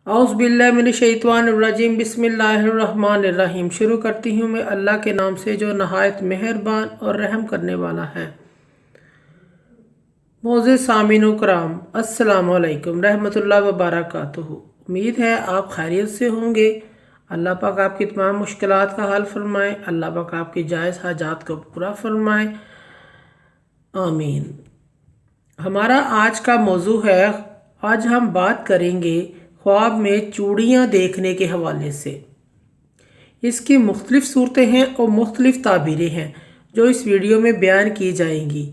औज़ बिल्लाहि मिनश्शैतानिर्रजीम बिस्मिल्लाहिर्रहमानिर्रहीम। शुरू करती हूँ मैं अल्लाह के नाम से जो नहायत मेहरबान और रहम करने वाला है। मोज़े सामीन कराम, अस्सलामु अलैकुम रहमतुल्लाहि व बरकातुहू। उम्मीद है आप खैरियत से होंगे। अल्लाह पाक आपकी तमाम मुश्किलात का हल फरमाए। अल्लाह पाक आपकी जायज़ हाजात को पूरा फरमाए, आमीन। हमारा आज का मौजू है, आज हम बात करेंगे ख्वाब में चूड़ियाँ देखने के हवाले से। इसकी मुख्तलिफ़ सूरतें हैं और मुख्तलिफ़ ताबीरें हैं जो इस वीडियो में बयान की जाएंगी।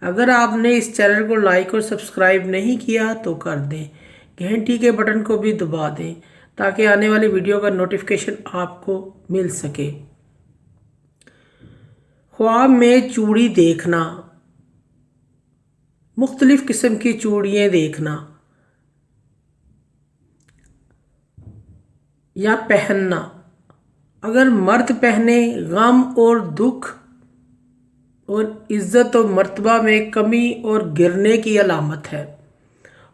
अगर आपने इस चैनल को लाइक और सब्सक्राइब नहीं किया तो कर दें, घंटी के बटन को भी दबा दें ताकि आने वाली वीडियो का नोटिफिकेशन आपको मिल सके। ख्वाब में चूड़ी देखना, मुख्तलिफ़ किस्म की चूड़ियाँ देखना या पहनना, अगर मर्द पहने गम और दुख और इज़्ज़त और मर्तबा में कमी और गिरने की अलामत है।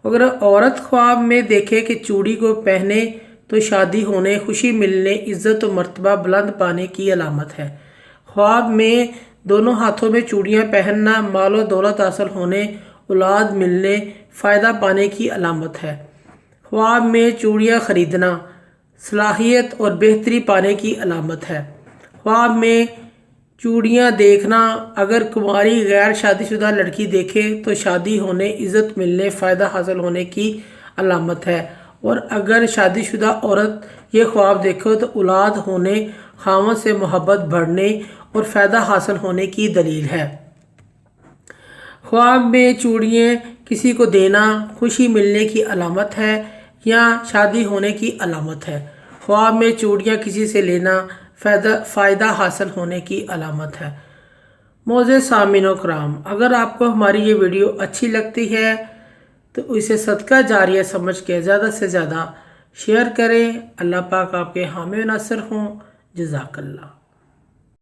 अगर औरत ख्वाब में देखे कि चूड़ी को पहने तो शादी होने, खुशी मिलने, इज़्ज़त और मर्तबा बुलंद पाने की अलामत है। ख्वाब में दोनों हाथों में चूड़ियाँ पहनना माल और दौलत हासिल होने, औलाद मिलने, फ़ायदा पाने की अलामत है। ख्वाब में चूड़ियाँ ख़रीदना सलाहियत और बेहतरी पाने की अलामत है। ख्वाब में चूड़ियाँ देखना अगर कुंवारी गैर शादीशुदा लड़की देखे तो शादी होने, इज़्ज़त मिलने, फ़ायदा हासिल होने की अलामत है। और अगर शादीशुदा औरत ये ख्वाब देखो तो औलाद होने, खामद से मोहब्बत बढ़ने और फ़ायदा हासिल होने की दलील है। ख्वाब में चूड़ियाँ किसी को देना खुशी मिलने की अलामत है या शादी होने की अलामत है। ख्वाब में चूड़ियाँ किसी से लेना फ़ायदा हासिल होने की अलामत है। मोज़े सामीन कराम, अगर आपको हमारी ये वीडियो अच्छी लगती है तो इसे सदका जारिया समझ के ज़्यादा से ज़्यादा शेयर करें। अल्लाह पाक आपके हामी नासिर हों। जज़ाकल्लाह।